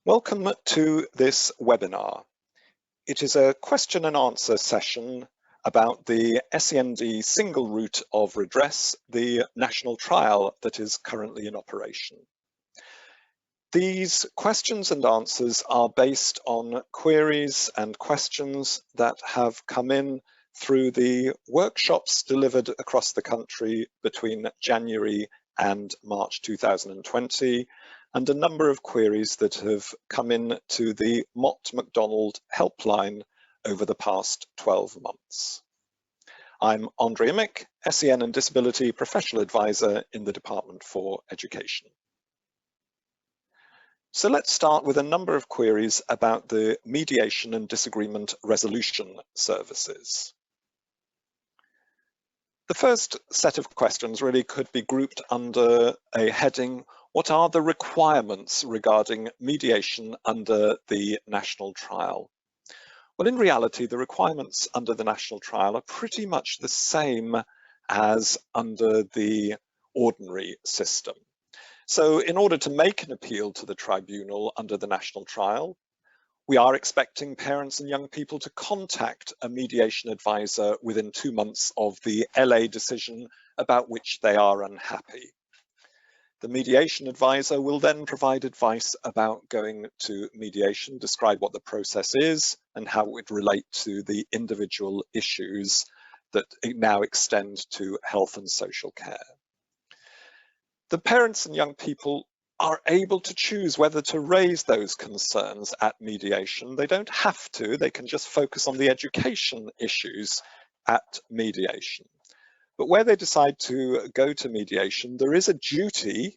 Welcome to this webinar. It is a question and answer session about the SEND single route of redress, the national trial that is currently in operation. These questions and answers are based on queries and questions that have come in through the workshops delivered across the country between January and March 2020, and a number of queries that have come in to the Mott MacDonald helpline over the past 12 months. I'm Imich, SEN and Disability Professional Advisor in the Department for Education. So let's start with a number of queries about the mediation and disagreement resolution services. The first set of questions really could be grouped under a heading, what are the requirements regarding mediation under the national trial? Well, in reality, the requirements under the national trial are pretty much the same as under the ordinary system. So in order to make an appeal to the tribunal under the national trial, we are expecting parents and young people to contact a mediation advisor within 2 months of the LA decision about which they are unhappy. The mediation advisor will then provide advice about going to mediation, describe what the process is and how it would relate to the individual issues that now extend to health and social care. The parents and young people are able to choose whether to raise those concerns at mediation. They don't have to, they can just focus on the education issues at mediation. But where they decide to go to mediation, there is a duty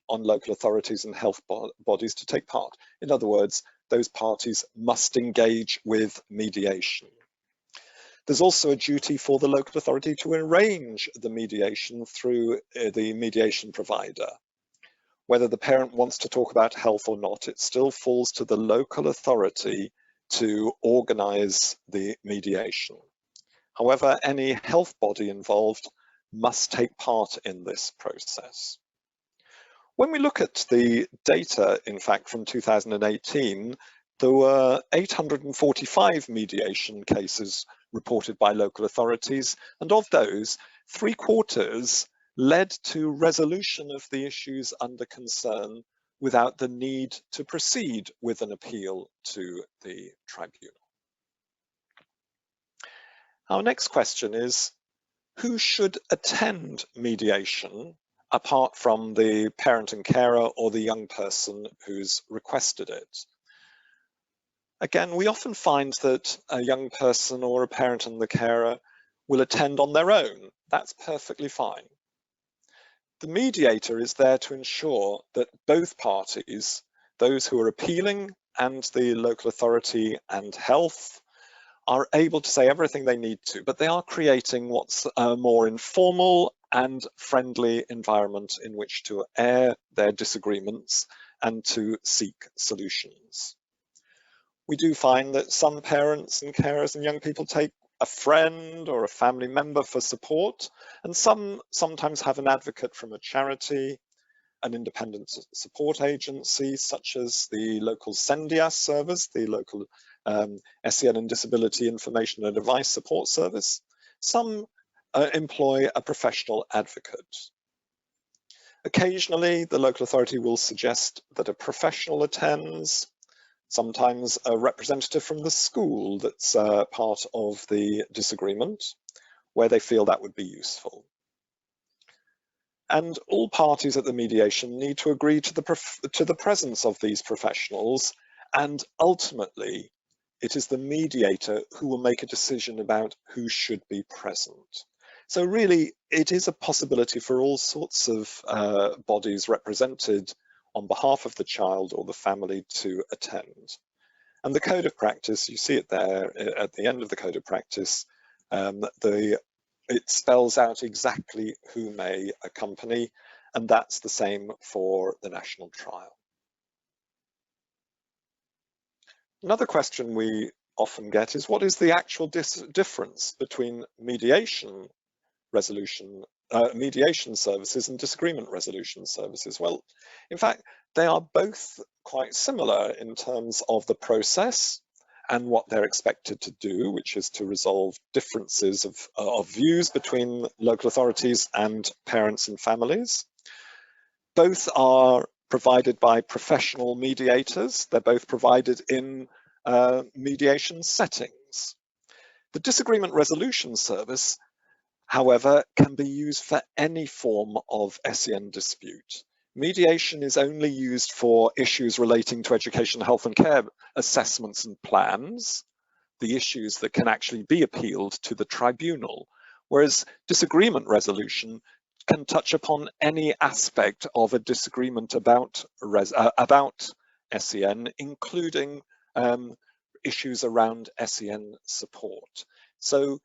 on local authorities and health bodies to take part. In other words, those parties must engage with mediation. There's also a duty for the local authority to arrange the mediation through the mediation provider. Whether the parent wants to talk about health or not, it still falls to the local authority to organise the mediation. However, any health body involved must take part in this process. When we look at the data, in fact, from 2018, there were 845 mediation cases reported by local authorities, and of those, 3/4 led to resolution of the issues under concern without the need to proceed with an appeal to the tribunal. Our next question is, who should attend mediation apart from the parent and carer or the young person who's requested it? Again, we often find that a young person or a parent and the carer will attend on their own. That's perfectly fine. The mediator is there to ensure that both parties, those who are appealing and the local authority and health, are able to say everything they need to, but they are creating what's a more informal and friendly environment in which to air their disagreements and to seek solutions. We do find that some parents and carers and young people take a friend or a family member for support, and some sometimes have an advocate from a charity, an independent support agency such as the local SEND service, the local SEN and Disability Information and Advice Support Service. Some employ a professional advocate. Occasionally, the local authority will suggest that a professional attends, sometimes a representative from the school that's part of the disagreement, where they feel that would be useful. And all parties at the mediation need to agree to the presence of these professionals, and ultimately, it is the mediator who will make a decision about who should be present. So really, it is a possibility for all sorts of bodies represented on behalf of the child or the family to attend. And the code of practice, you see it there at the end of the code of practice, it spells out exactly who may accompany, and that's the same for the national trial. Another question we often get is, what is the actual difference between mediation services and disagreement resolution services? Well, in fact, they are both quite similar in terms of the process and what they're expected to do, which is to resolve differences of views between local authorities and parents and families. Both are provided by professional mediators. They're both provided in mediation settings. The disagreement resolution service, however, can be used for any form of SEN dispute. Mediation is only used for issues relating to education, health and care assessments and plans, the issues that can actually be appealed to the tribunal, whereas disagreement resolution can touch upon any aspect of a disagreement about SEN, including issues around SEN support. So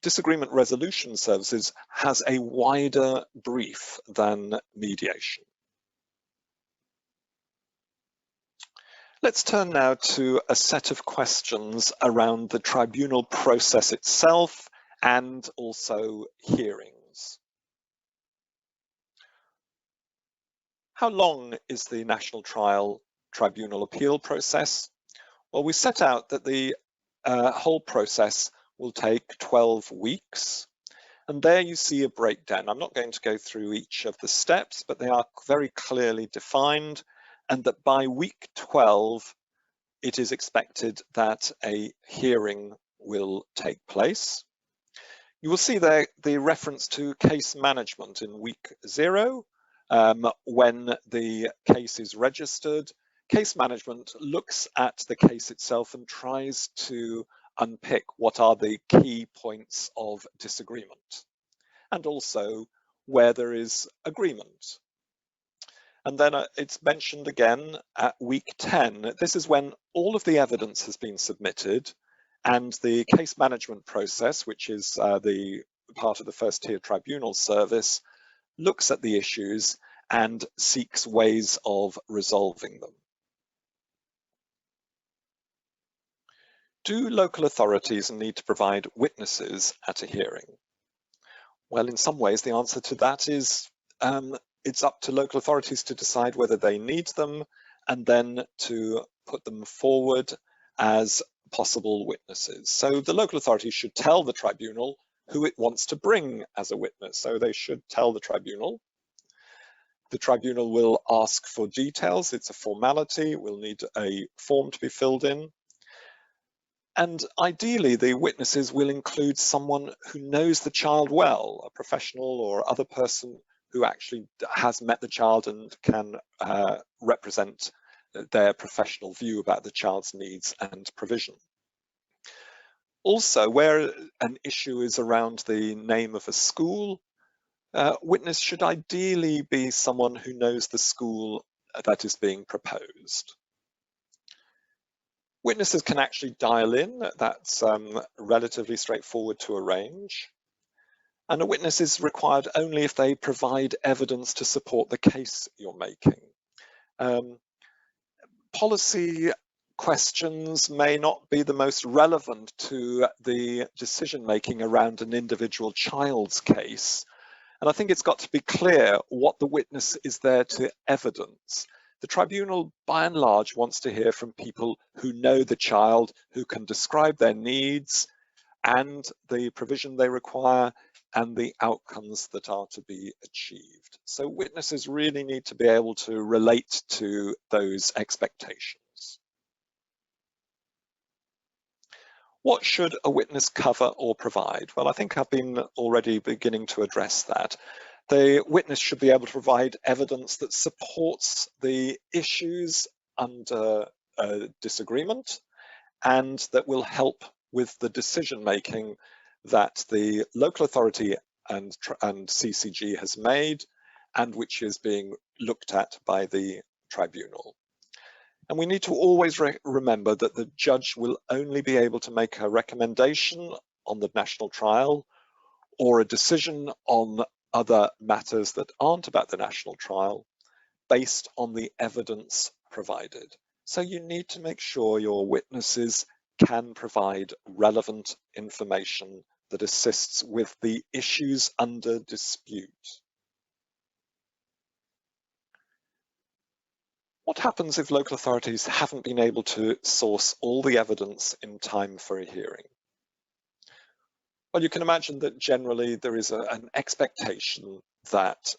disagreement resolution services has a wider brief than mediation. Let's turn now to a set of questions around the tribunal process itself and also hearings. How long is the National Trial Tribunal appeal process? Well, we set out that the whole process will take 12 weeks. And there you see a breakdown. I'm not going to go through each of the steps, but they are very clearly defined, and that by week 12, it is expected that a hearing will take place. You will see there the reference to case management in week 0, when the case is registered. Case management looks at the case itself and tries to unpick what are the key points of disagreement, and also where there is agreement. And then it's mentioned again at week 10. This is when all of the evidence has been submitted, and the case management process, which is the part of the first tier tribunal service, looks at the issues and seeks ways of resolving them. Do local authorities need to provide witnesses at a hearing? Well, in some ways, the answer to that is it's up to local authorities to decide whether they need them and then to put them forward as possible witnesses. So the local authority should tell the tribunal who it wants to bring as a witness. So they should tell the tribunal. The tribunal will ask for details. It's a formality. We'll need a form to be filled in. And ideally, the witnesses will include someone who knows the child well, a professional or other person who actually has met the child and can represent their professional view about the child's needs and provision. Also, where an issue is around the name of a school, witness should ideally be someone who knows the school that is being proposed. Witnesses can actually dial in. That's relatively straightforward to arrange. And a witness is required only if they provide evidence to support the case you're making. Policy questions may not be the most relevant to the decision making around an individual child's case. And I think it's got to be clear what the witness is there to evidence. The tribunal, by and large, wants to hear from people who know the child, who can describe their needs and the provision they require and the outcomes that are to be achieved. So witnesses really need to be able to relate to those expectations. What should a witness cover or provide? Well, I think I've been already beginning to address that. The witness should be able to provide evidence that supports the issues under disagreement and that will help with the decision making that the local authority and CCG has made and which is being looked at by the tribunal. And we need to always remember that the judge will only be able to make a recommendation on the national trial or a decision on other matters that aren't about the national trial based on the evidence provided. So you need to make sure your witnesses can provide relevant information that assists with the issues under dispute. What happens if local authorities haven't been able to source all the evidence in time for a hearing? Well, you can imagine that generally there is an expectation that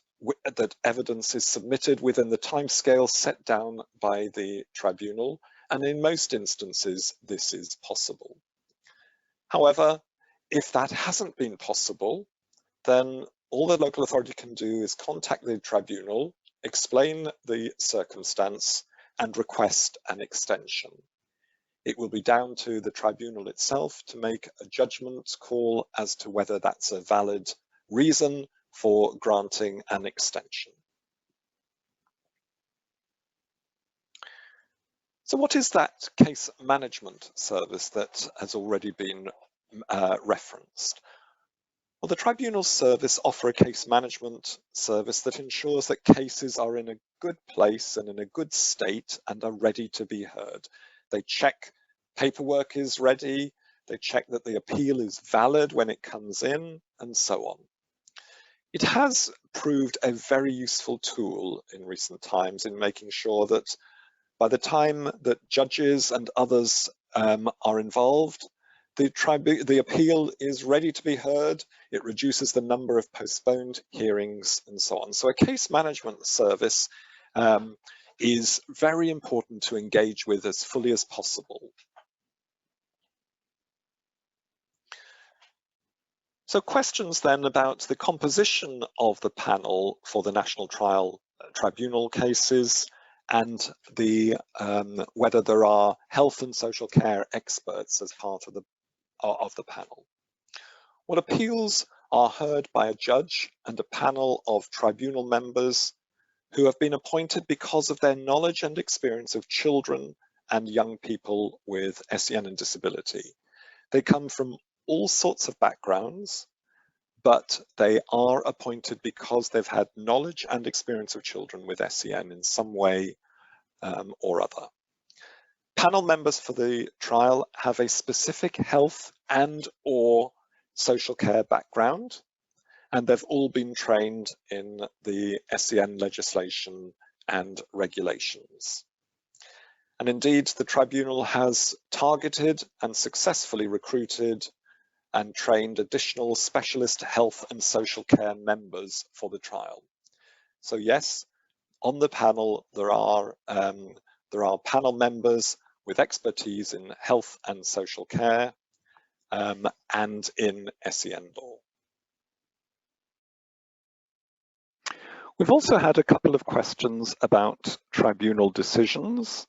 evidence is submitted within the timescale set down by the tribunal, and in most instances this is possible. However, if that hasn't been possible, then all the local authority can do is contact the tribunal, explain the circumstance, and request an extension. It will be down to the tribunal itself to make a judgment call as to whether that's a valid reason for granting an extension. So what is that case management service that has already been referenced? Well, the Tribunal Service offer a case management service that ensures that cases are in a good place and in a good state and are ready to be heard. They check paperwork is ready, they check that the appeal is valid when it comes in, and so on. It has proved a very useful tool in recent times in making sure that by the time that judges and others are involved, the appeal is ready to be heard, it reduces the number of postponed hearings and so on. So a case management service is very important to engage with as fully as possible. So questions then about the composition of the panel for the National Tribunal cases and the whether there are health and social care experts as part of the panel. Well, appeals are heard by a judge and a panel of tribunal members who have been appointed because of their knowledge and experience of children and young people with SEN and disability. They come from all sorts of backgrounds, but they are appointed because they've had knowledge and experience of children with SEN in some way or other. Panel members for the trial have a specific health and/or social care background, and they've all been trained in the SEN legislation and regulations. And indeed, the tribunal has targeted and successfully recruited and trained additional specialist health and social care members for the trial. So yes, on the panel there are panel members with expertise in health and social care and in SEN law. We've also had a couple of questions about tribunal decisions.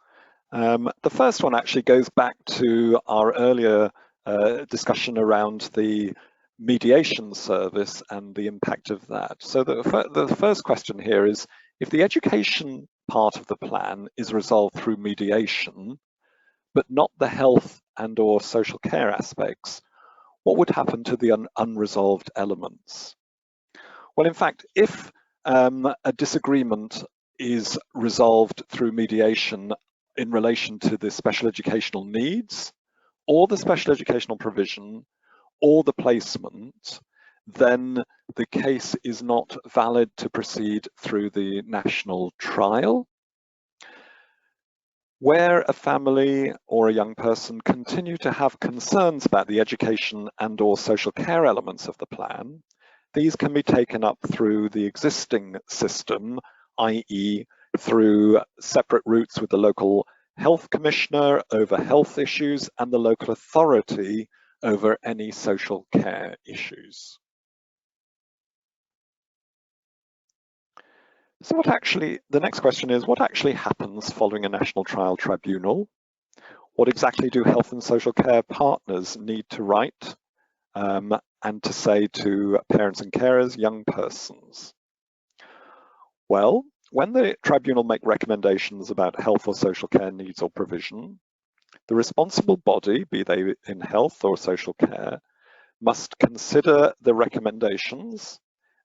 The first one actually goes back to our earlier discussion around the mediation service and the impact of that. So the first question here is, if the education part of the plan is resolved through mediation, but not the health and/or social care aspects, what would happen to the unresolved elements? Well, in fact, if a disagreement is resolved through mediation in relation to the special educational needs, or the special educational provision, or the placement, then the case is not valid to proceed through the national trial. Where a family or a young person continue to have concerns about the education and/or social care elements of the plan, these can be taken up through the existing system, i.e. through separate routes with the local health commissioner over health issues and the local authority over any social care issues. So the next question is, what actually happens following a national trial tribunal? What exactly do health and social care partners need to write and to say to parents and carers, young persons? Well, when the tribunal make recommendations about health or social care needs or provision, the responsible body, be they in health or social care, must consider the recommendations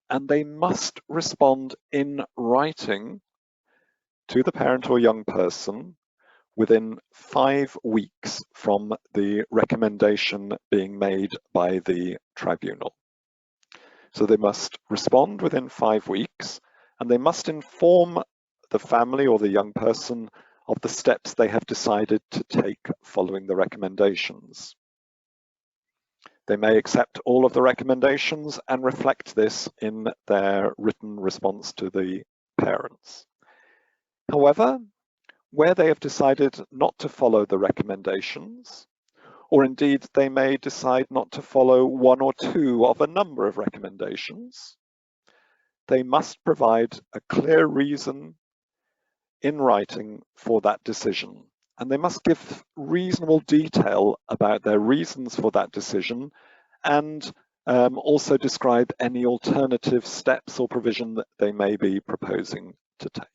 and they must respond in writing to the parent or young person within 5 weeks from the recommendation being made by the tribunal. So they must respond within 5 weeks and they must inform the family or the young person of the steps they have decided to take following the recommendations. They may accept all of the recommendations and reflect this in their written response to the parents. However, where they have decided not to follow the recommendations, or indeed they may decide not to follow one or two of a number of recommendations, they must provide a clear reason in writing for that decision. And they must give reasonable detail about their reasons for that decision and also describe any alternative steps or provision that they may be proposing to take.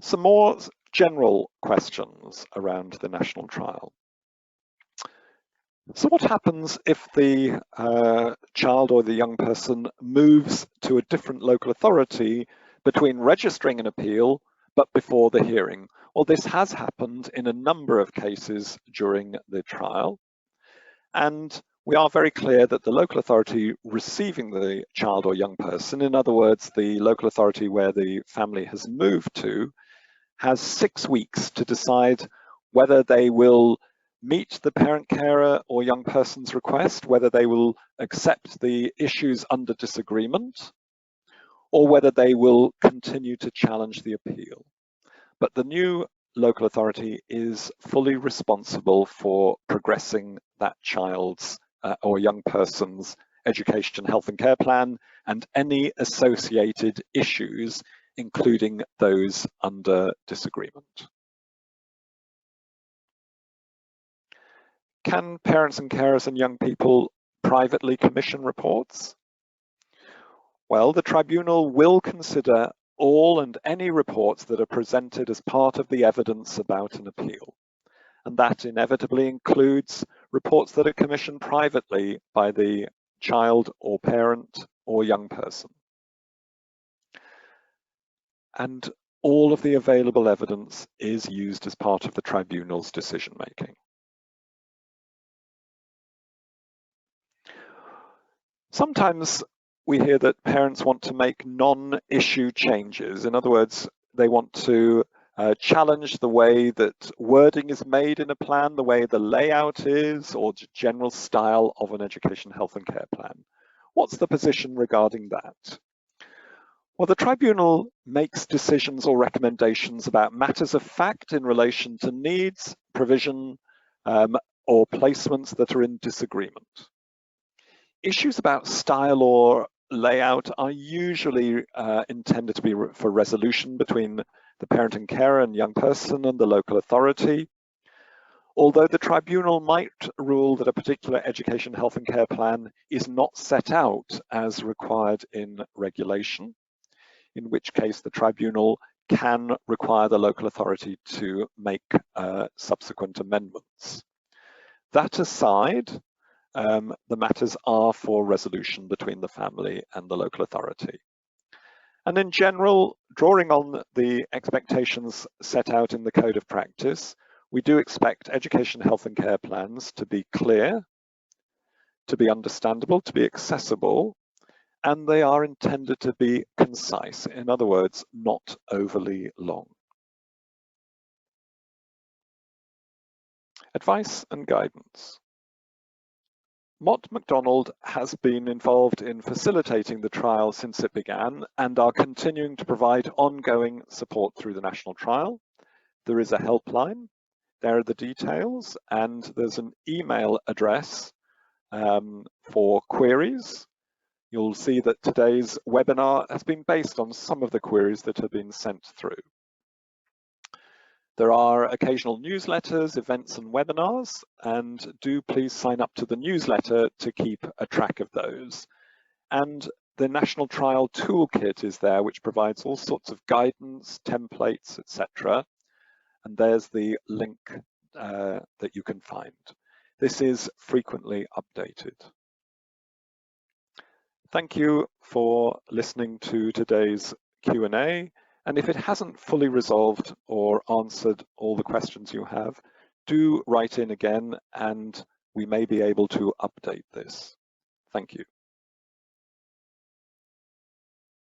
Some more general questions around the national trial. So what happens if the child or the young person moves to a different local authority between registering an appeal but before the hearing? Well, this has happened in a number of cases during the trial, and we are very clear that the local authority receiving the child or young person, in other words, the local authority where the family has moved to, has 6 weeks to decide whether they will meet the parent carer or young person's request, whether they will accept the issues under disagreement, or whether they will continue to challenge the appeal. But the new local authority is fully responsible for progressing that child's or young person's education, health and care plan and any associated issues, including those under disagreement. Can parents and carers and young people privately commission reports? Well, the tribunal will consider all and any reports that are presented as part of the evidence about an appeal. And that inevitably includes reports that are commissioned privately by the child or parent or young person. And all of the available evidence is used as part of the tribunal's decision making. Sometimes we hear that parents want to make non-issue changes. In other words, they want to challenge the way that wording is made in a plan, the way the layout is, or general style of an education, health and care plan. What's the position regarding that? Well, the tribunal makes decisions or recommendations about matters of fact in relation to needs, provision, or placements that are in disagreement. Issues about style or layout are usually intended to be for resolution between the parent and carer and young person and the local authority. Although the tribunal might rule that a particular education, health and care plan is not set out as required in regulation, in which case the tribunal can require the local authority to make subsequent amendments. That aside, the matters are for resolution between the family and the local authority. And in general, drawing on the expectations set out in the Code of Practice, we do expect education, health and care plans to be clear, to be understandable, to be accessible, and they are intended to be concise. In other words, not overly long. Advice and guidance. Mott MacDonald has been involved in facilitating the trial since it began and are continuing to provide ongoing support through the national trial. There is a helpline, there are the details, and there's an email address for queries. You'll see that today's webinar has been based on some of the queries that have been sent through. There are occasional newsletters, events and webinars, and do please sign up to the newsletter to keep a track of those. And the National Trial Toolkit is there, which provides all sorts of guidance, templates, etc. And there's the link that you can find. This is frequently updated. Thank you for listening to today's Q&A. And if it hasn't fully resolved or answered all the questions you have, do write in again and we may be able to update this. Thank you.